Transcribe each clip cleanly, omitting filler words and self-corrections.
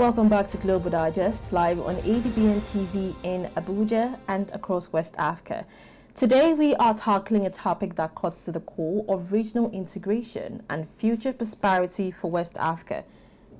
Welcome back to Global Digest, live on ADBN TV in Abuja and across West Africa. Today we are tackling a topic that cuts to the core of regional integration and future prosperity for West Africa.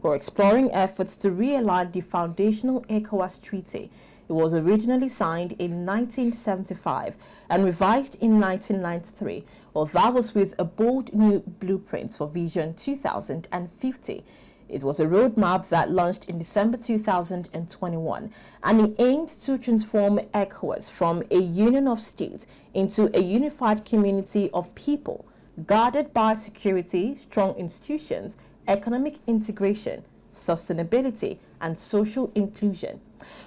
We're exploring efforts to realign the foundational ECOWAS Treaty. It was originally signed in 1975 and revised in 1993. Well, that was with a bold new blueprint for Vision 2050. It was a roadmap that launched in December 2021, and it aimed to transform ECOWAS from a union of states into a unified community of people, guarded by security, strong institutions, economic integration, sustainability, and social inclusion.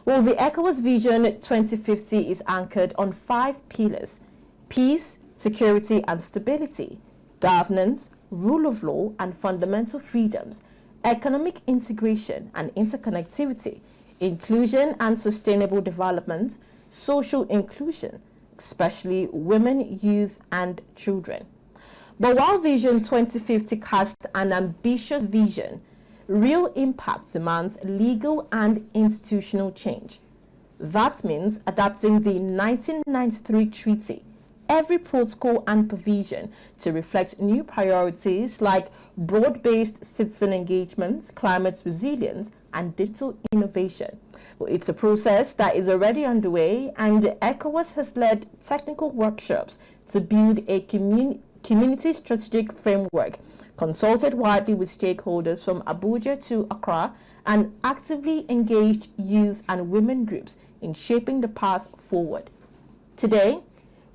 Well, the ECOWAS Vision 2050 is anchored on 5 pillars: peace, security and stability, governance, rule of law and fundamental freedoms, economic integration and interconnectivity, inclusion and sustainable development, social inclusion, especially women, youth, and children. But while Vision 2050 casts an ambitious vision, real impact demands legal and institutional change. That means adapting the 1993 treaty, every protocol and provision, to reflect new priorities like broad-based citizen engagement, climate resilience, and digital innovation. Well, it's a process that is already underway, and ECOWAS has led technical workshops to build a community strategic framework, consulted widely with stakeholders from Abuja to Accra, and actively engaged youth and women groups in shaping the path forward. Today,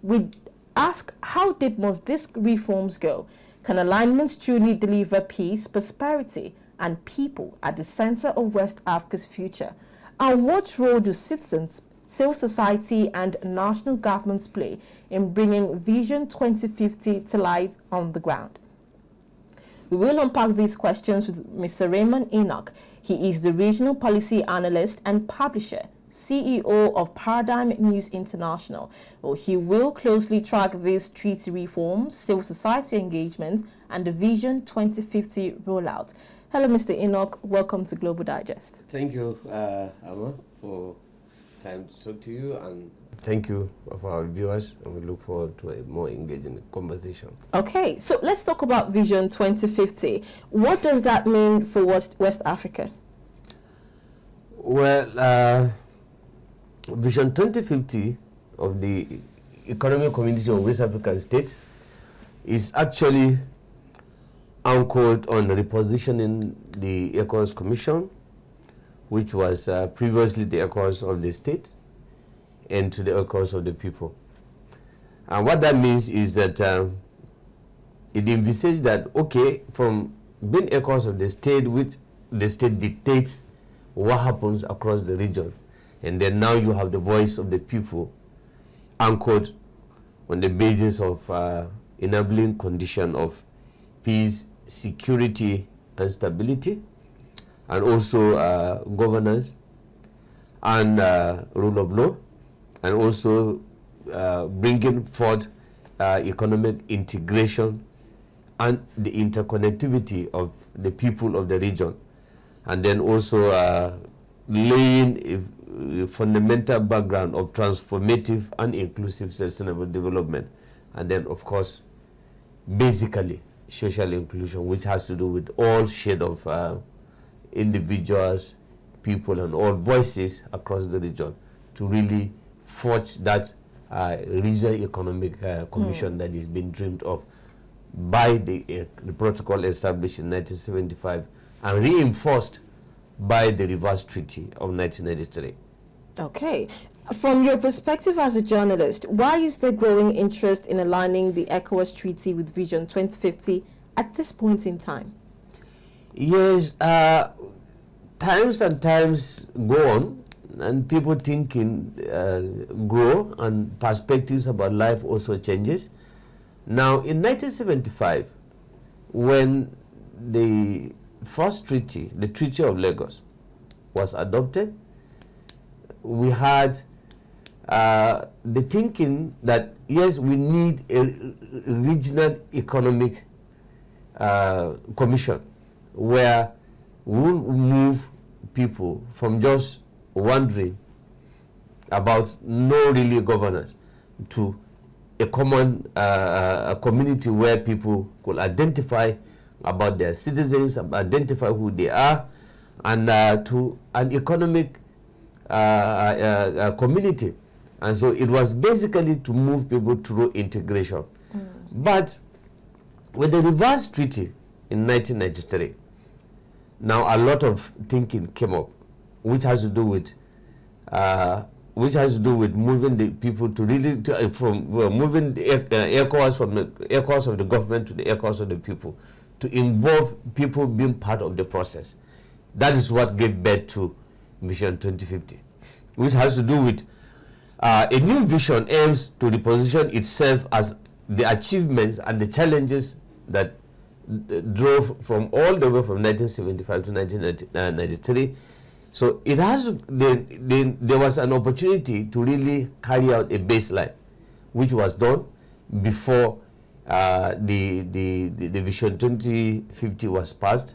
we ask, how deep must these reforms go? Can alignments truly deliver peace, prosperity, and people at the center of West Africa's future? And what role do citizens, civil society, and national governments play in bringing Vision 2050 to light on the ground? We will unpack these questions with Mr. Raymond Enoch. He is the Regional Policy Analyst and Publisher, CEO of Paradigm News International. Well, he will closely track these treaty reforms, civil society engagement, and the Vision 2050 rollout. Hello, Mr. Enoch. Welcome to Global Digest. Thank you, Amma, for time to talk to you, and thank you for our viewers, and we look forward to a more engaging conversation. Okay, so let's talk about Vision 2050. What does that mean for West Africa? Well, Vision 2050 of the Economic Community of West African States is actually anchored on repositioning the ECOWAS Commission, which was previously the ECOWAS of the state, and to the ECOWAS of the people. And what that means is that it envisages that, okay, from being ECOWAS of the state, which the state dictates what happens across the region, and then now you have the voice of the people anchored on the basis of enabling condition of peace, security, and stability, and also governance and rule of law, and also bringing forth economic integration and the interconnectivity of the people of the region, and then also laying a fundamental background of transformative and inclusive sustainable development, and then of course basically social inclusion, which has to do with all shade of individuals, people, and all voices across the region to really forge that regional economic commission that is being dreamed of by the protocol established in 1975 and reinforced by the Reverse Treaty of 1993. Okay. From your perspective as a journalist, why is there growing interest in aligning the ECOWAS Treaty with Vision 2050 at this point in time? Yes, times and times go on, and people thinking grow, and perspectives about life also changes. Now, in 1975, when the first treaty, the Treaty of Lagos, was adopted, we had the thinking that, yes, we need a regional economic commission where we'll move people from just wondering about no really governance to a common a community where people could identify about their citizens, identify who they are, and to an economic community. And so it was basically to move people through integration. But with the reverse treaty in 1993, now a lot of thinking came up, which has to do with moving the people to really moving the ECOWAS from the ECOWAS of the government to the ECOWAS of the people, to involve people being part of the process. That is what gave birth to Vision 2050, which has to do with a new vision aims to reposition itself as the achievements and the challenges that drove from all the way from 1975 to 1993. So it has there was an opportunity to really carry out a baseline, which was done before the Vision 2050 was passed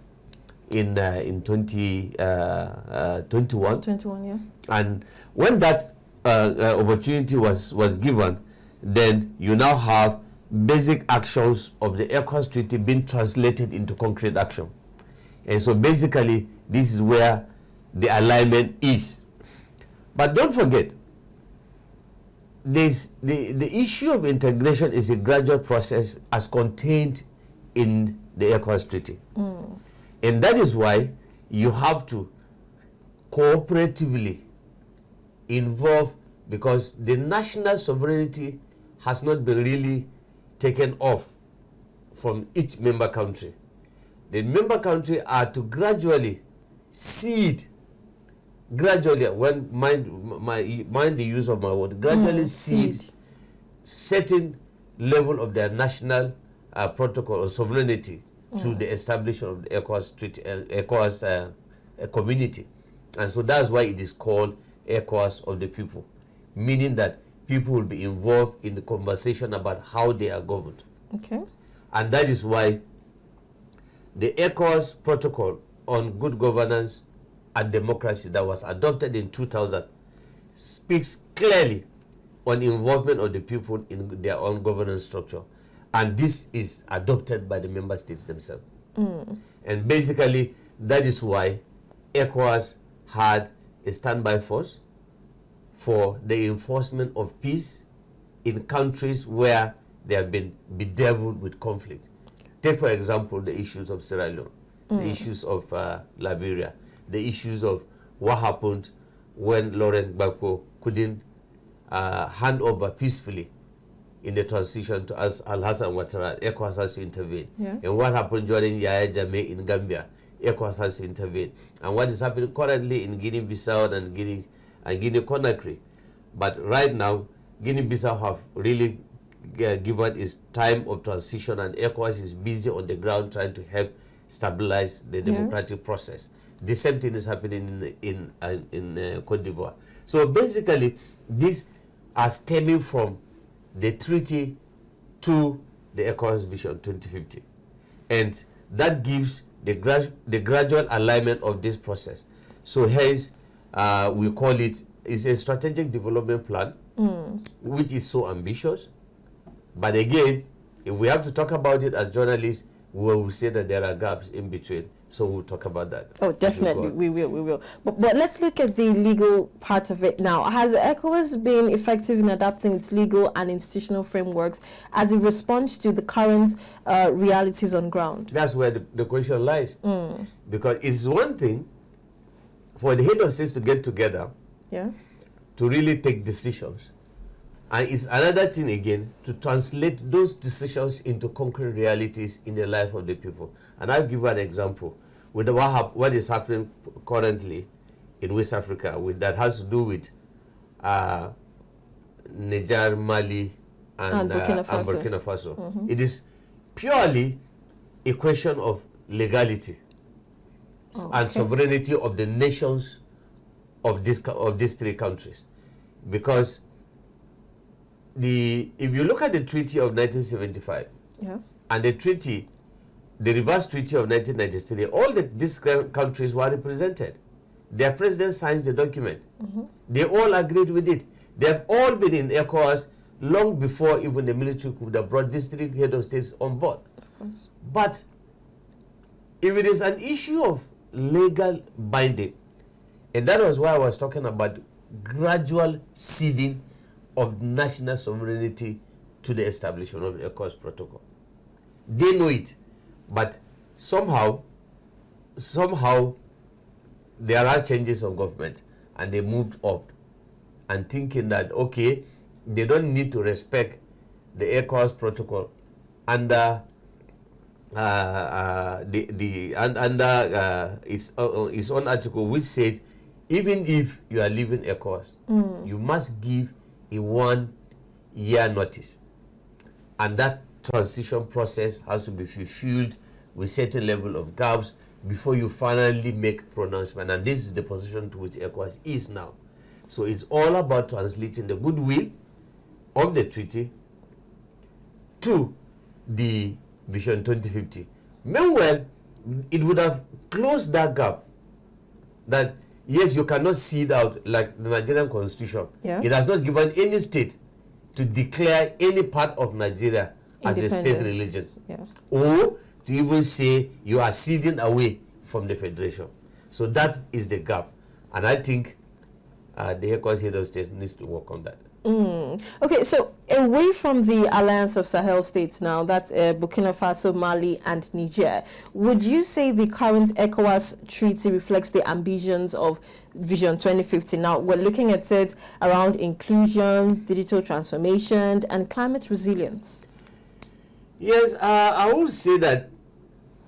in 2021. 21, yeah. And when that opportunity was given, then you now have basic actions of the ECOWAS Treaty being translated into concrete action. And so basically, this is where the alignment is. But don't forget, the issue of integration is a gradual process as contained in the ECOWAS Treaty. And that is why you have to cooperatively involve, because the national sovereignty has not been really taken off from each member country. The member country are to gradually cede, when mind the use of my word, gradually cede certain level of their national protocol or sovereignty to the establishment of the ECOWAS Treaty, ECOWAS community. And so that's why it is called ECOWAS of the people, meaning that people will be involved in the conversation about how they are governed. Okay. And that is why the ECOWAS protocol on good governance and democracy that was adopted in 2000 speaks clearly on involvement of the people in their own governance structure. And this is adopted by the member states themselves. And basically, that is why ECOWAS had a standby force for the enforcement of peace in countries where they have been bedeviled with conflict. Take, for example, the issues of Sierra Leone, the issues of Liberia, the issues of what happened when Laurent Gbagbo couldn't hand over peacefully in the transition to Al-Hassan Ouattara. ECOWAS has to intervene. Yeah. And what happened during Yahya Jammeh in Gambia, ECOWAS has to intervene. And what is happening currently in Guinea-Bissau and Guinea-Conakry. But right now, Guinea-Bissau have really given its time of transition, and ECOWAS is busy on the ground trying to help stabilize the democratic process. The same thing is happening in Cote d'Ivoire. So basically, these are stemming from the treaty to the ECOWAS Vision 2050. And that gives the gradual alignment of this process. So hence, we call it's a strategic development plan, which is so ambitious. But again, if we have to talk about it as journalists, we will say that there are gaps in between. So we'll talk about that. Oh, definitely, we will. But let's look at the legal part of it now. Has ECOWAS been effective in adapting its legal and institutional frameworks as it responds to the current realities on ground? That's where the question lies. Because it's one thing for the head of states to get together to really take decisions. And it's another thing again to translate those decisions into concrete realities in the life of the people. And I'll give you an example with what is happening currently in West Africa that has to do with Niger, Mali, and Burkina Faso. It is purely a question of legality and sovereignty of the nations of these three countries. Because if you look at the treaty of 1975 and the reverse treaty of 1993, all these countries were represented. their president signs the document. They all agreed with it. They have all been in ECOWAS long before even the military could have brought district head of states on board. But if it is an issue of legal binding, and that was why I was talking about gradual ceding of national sovereignty to the establishment of the ECOWAS protocol. They know it, but somehow there are changes of government, and they moved up and thinking that, okay, they don't need to respect the ECOWAS protocol under its own article, which said even if you are leaving ECOWAS, you must give a 1-year notice, and that transition process has to be fulfilled with certain level of gaps before you finally make pronouncement. And this is the position to which ECOWAS is now. So it's all about translating the goodwill of the treaty to the Vision 2050. Meanwhile, it would have closed that gap that, yes, you cannot cede out like the Nigerian constitution. Yeah. It has not given any state to declare any part of Nigeria as the state religion. Yeah. Or to even say you are ceding away from the federation. So that is the gap. And I think the ECOWAS head of state needs to work on that. Okay, so away from the Alliance of Sahel states now, that's Burkina Faso, Mali, and Niger, would you say the current ECOWAS treaty reflects the ambitions of Vision 2050? Now, we're looking at it around inclusion, digital transformation, and climate resilience. Yes, I will say that,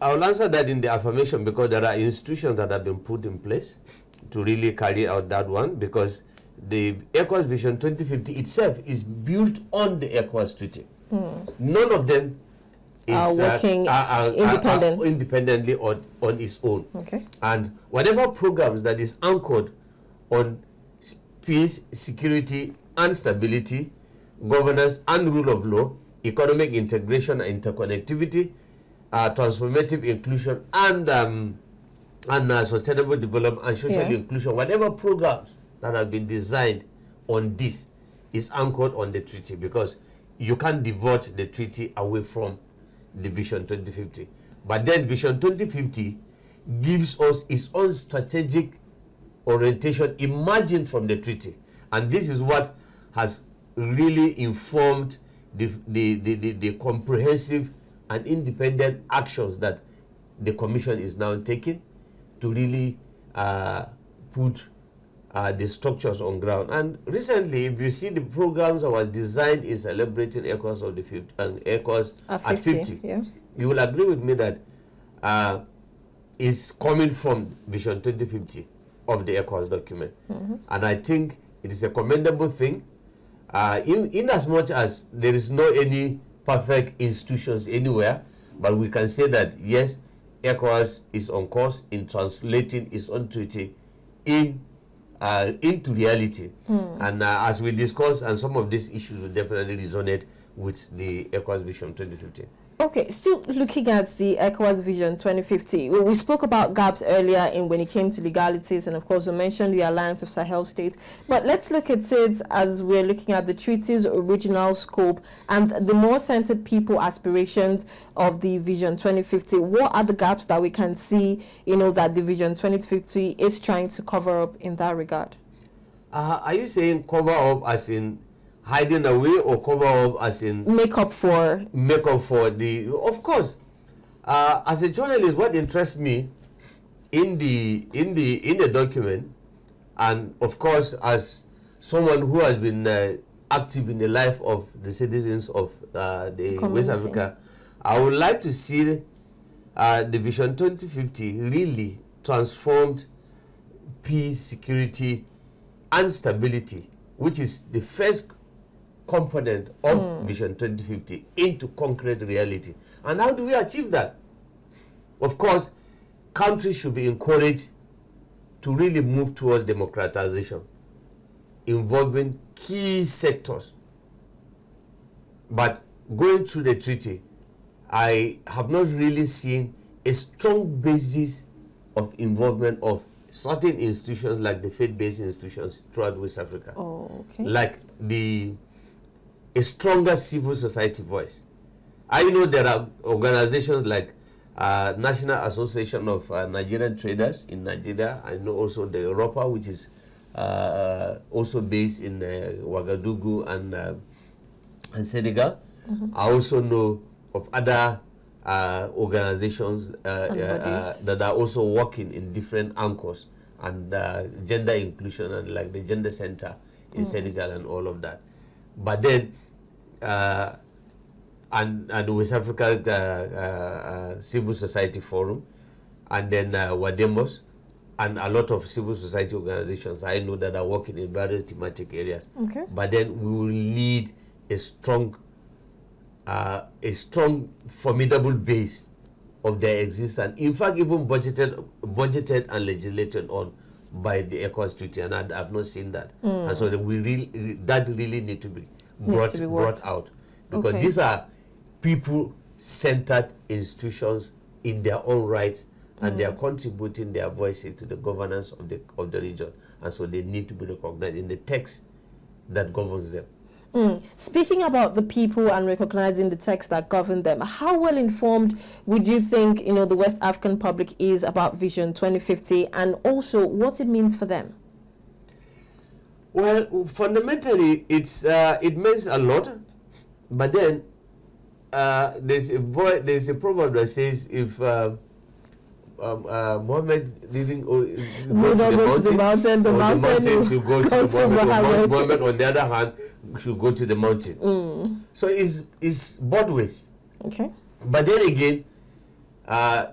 I will answer that in the affirmation, because there are institutions that have been put in place to really carry out that one, because the ECOWAS Vision 2050 itself is built on the ECOWAS Treaty. None of them is working independently on its own. Okay. And whatever programs that is anchored on peace, security, and stability, governance and rule of law, economic integration and interconnectivity, transformative inclusion, and sustainable development and social inclusion, whatever programs that have been designed on this is anchored on the treaty, because you can't divert the treaty away from the Vision 2050. But then Vision 2050 gives us its own strategic orientation emerging from the treaty. And this is what has really informed the comprehensive and independent actions that the Commission is now taking to really put the structures on ground. And recently, if you see the programs that was designed in celebrating ECOWAS of the 50 and ECOWAS at 50, you will agree with me that is coming from Vision 2050 of the ECOWAS document. And I think it is a commendable thing, in as much as there is no any perfect institutions anywhere, but we can say that yes, ECOWAS is on course in translating its own treaty into reality. And as we discuss, and some of these issues will definitely resonate with the ECOWAS Vision 2050. Okay, still looking at the ECOWAS Vision 2050, we spoke about gaps earlier when it came to legalities, and of course we mentioned the Alliance of Sahel states. But let's look at it as we're looking at the treaty's original scope and the more centered people aspirations of the Vision 2050. What are the gaps that we can see, that the Vision 2050 is trying to cover up in that regard? Are you saying cover up as in hiding away, or cover up as in make up for the? Of course, as a journalist, what interests me in the document, and of course as someone who has been active in the life of the citizens of the West Africa, I would like to see the Vision 2050 really transformed peace, security, and stability, which is the first component of Vision 2050, into concrete reality. And how do we achieve that? Of course, countries should be encouraged to really move towards democratization, involving key sectors. But going through the treaty, I have not really seen a strong basis of involvement of certain institutions like the faith-based institutions throughout West Africa. Oh, okay. Like a stronger civil society voice. I know there are organizations like National Association of Nigerian Traders in Nigeria. I know also the Europa, which is also based in Ouagadougou and Senegal. I also know of other organizations that are also working in different anchors and gender inclusion, and like the Gender Center in Senegal and all of that. But then, and the West Africa Civil Society Forum, and then Wademos, and a lot of civil society organizations I know that are working in various thematic areas. Okay. But then we will need a strong, formidable base of their existence. In fact, even budgeted and legislated on by the ECOWAS Treaty, and I've not seen that. And so that that really need to be brought out, because these are people-centered institutions in their own rights, and they are contributing their voices to the governance of the region, and so they need to be recognized in the text that governs them. Speaking about the people and recognizing the text that govern them, how well informed would you think the West African public is about Vision 2050, and also what it means for them? Well, fundamentally, it means a lot, but then there's a proverb that says if Muhammad didn't go to the mountain, the mountain should go to Muhammad. Muhammad, on the other hand, should go to the mountain. So it's both ways. Okay. But then again,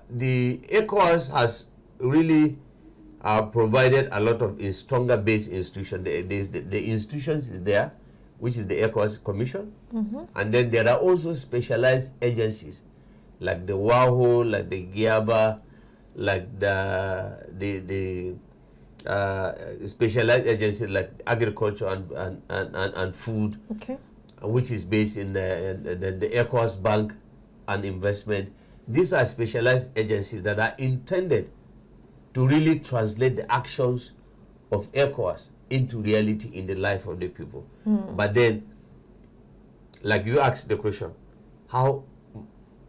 the ECOWAS has really provided a lot of stronger base institutions. The institutions is there, which is the ECOWAS Commission, and then there are also specialized agencies like the WAHO, like the GIABA, like the specialized agencies like agriculture and food, which is based in the ECOWAS Bank and Investment. These are specialized agencies that are intended to really translate the actions of ECOWAS into reality in the life of the people. But then, like you asked the question, how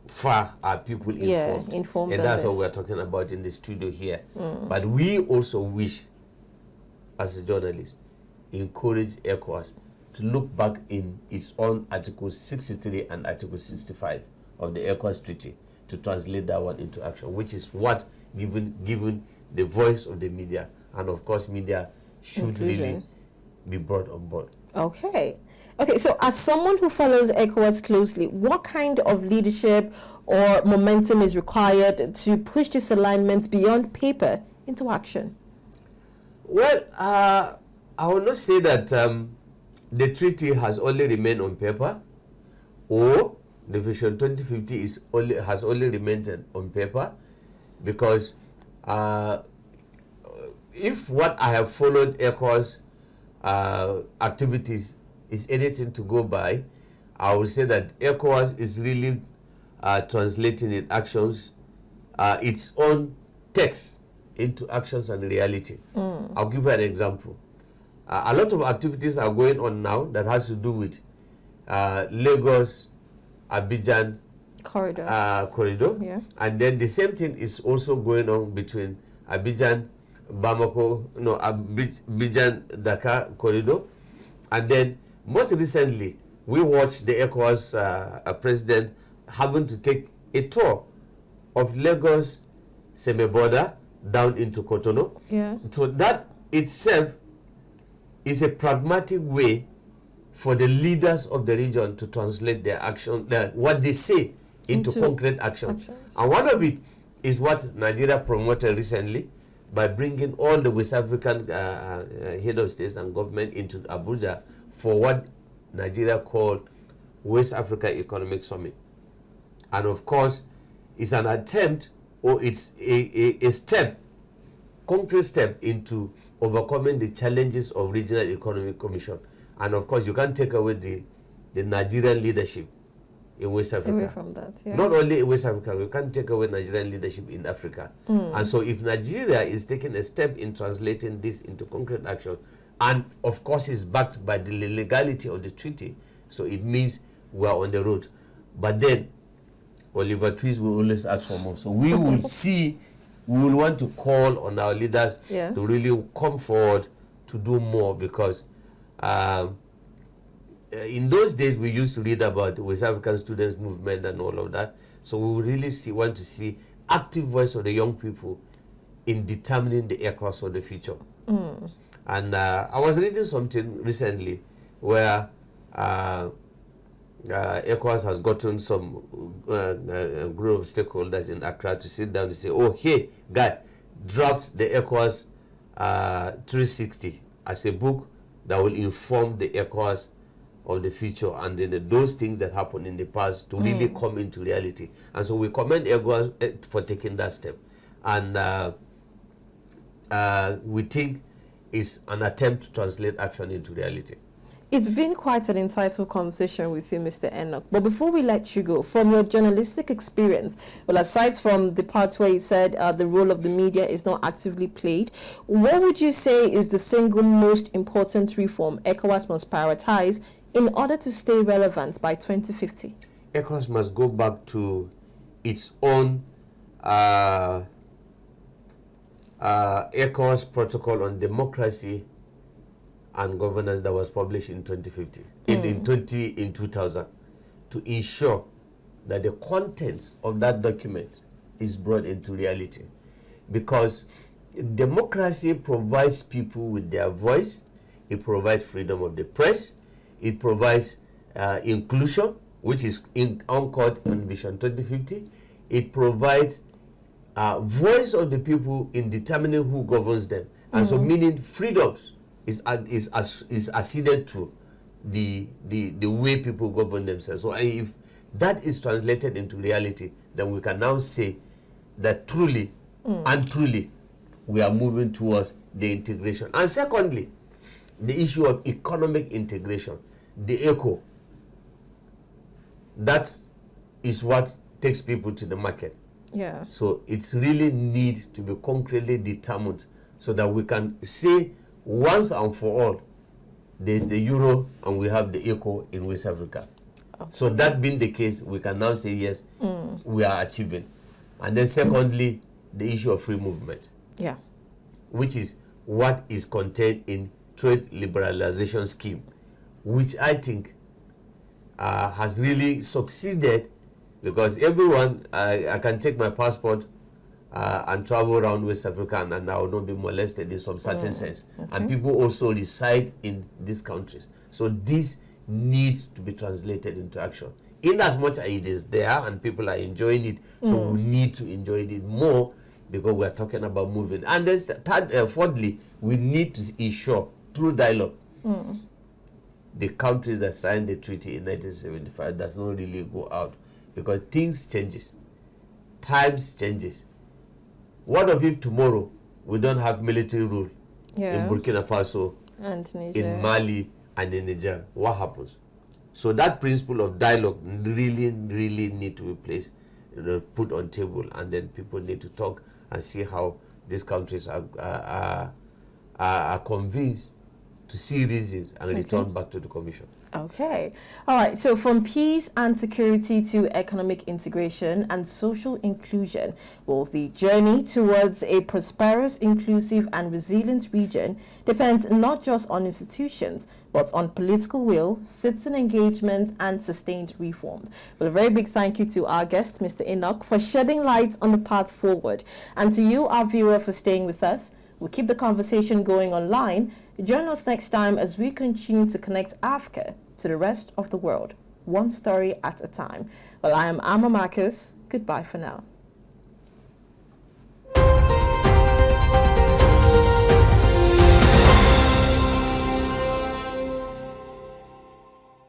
far are people informed? And that's what we're talking about in the studio here. But we also wish, as a journalist, encourage ECOWAS to look back in its own Article 63 and Article 65 of the ECOWAS Treaty to translate that one into action, which is what given the voice of the media, and of course media should really be brought on board. Okay, so as someone who follows ECOWAS closely, what kind of leadership or momentum is required to push this alignment beyond paper into action? Well, I will not say that the treaty has only remained on paper, or the Vision 2050 has only remained on paper, because if what I have followed ECOWAS activities is anything to go by, I would say that ECOWAS is really translating its actions, its own text into actions and reality. I'll give you an example. A lot of activities are going on now that has to do with Lagos, Abidjan corridor. And then the same thing is also going on between Abidjan, Abidjan, Dakar corridor. And then most recently, we watched the ECOWAS president having to take a tour of Lagos semi-border down into Cotonou. So that itself is a pragmatic way for the leaders of the region to translate their action, what they say, into concrete actions. And one of it is what Nigeria promoted recently by bringing all the West African head of states and government into Abuja for what Nigeria called West Africa Economic Summit. And of course, it's an attempt, or it's a step, concrete step into overcoming the challenges of Regional Economic Commission. And of course, you can't take away the Nigerian leadership in West Africa. Away from that, yeah. Not only in West Africa, we can't take away Nigerian leadership in Africa. And so if Nigeria is taking a step in translating this into concrete action, and of course is backed by the legality of the treaty, so it means we are on the road. But then Oliver Twist will always ask for more. So we will see, we will want to call on our leaders to really come forward to do more, because in those days we used to read about the West African students movement and all of that. So we really want to see active voice of the young people in determining the ECOWAS of the future. And I was reading something recently where ECOWAS has gotten some group of stakeholders in Accra to sit down and say, oh, hey, guy, draft the ECOWAS 360 as a book that will inform the ECOWAS of the future, and then those things that happened in the past to really come into reality. And so we commend ECOWAS for taking that step. And we think it's an attempt to translate action into reality. It's been quite an insightful conversation with you, Mr. Enoch. But before we let you go, from your journalistic experience, well, aside from the parts where you said the role of the media is not actively played, what would you say is the single most important reform ECOWAS must prioritize in order to stay relevant by 2050? ECOWAS must go back to its own ECOWAS protocol on democracy and governance that was published in 2050, in 2000, to ensure that the contents of that document is brought into reality. Because democracy provides people with their voice, it provides freedom of the press, it provides inclusion, which is anchored on Vision 2050, it provides voice of the people in determining who governs them. And so meaning freedoms is acceded to the way people govern themselves. So if that is translated into reality, then we can now say that truly and truly we are moving towards the integration. And secondly, the issue of economic integration, the ECO, that is what takes people to the market. Yeah. So it really needs to be concretely determined so that we can say once and for all, there's the euro and we have the ECO in West Africa. Okay. So that being the case, we can now say yes, we are achieving. And then secondly, the issue of free movement. Yeah. Which is what is contained in trade liberalization scheme, which I think has really succeeded, because everyone, I can take my passport and travel around West Africa and I will not be molested in some certain sense. Okay. And people also reside in these countries. So this needs to be translated into action. In as much as it is there and people are enjoying it, so we need to enjoy it more, because we are talking about moving. And then fourthly, we need to ensure through dialogue the countries that signed the treaty in 1975 does not really go out, because things changes, times changes. What if tomorrow we don't have military rule in Burkina Faso, and in Mali, and in Niger? What happens? So that principle of dialogue really need to be placed, put on table, and then people need to talk and see how these countries are convinced to see reasons and return back to the Commission. Okay. All right. So from peace and security to economic integration and social inclusion, well, the journey towards a prosperous, inclusive and resilient region depends not just on institutions, but on political will, citizen engagement and sustained reform. Well, a very big thank you to our guest, Mr. Enoch, for shedding light on the path forward. And to you, our viewer, for staying with us. We'll keep the conversation going online. Join us next time as we continue to connect Africa to the rest of the world, one story at a time. Well, I am Amma Marcus. Goodbye for now.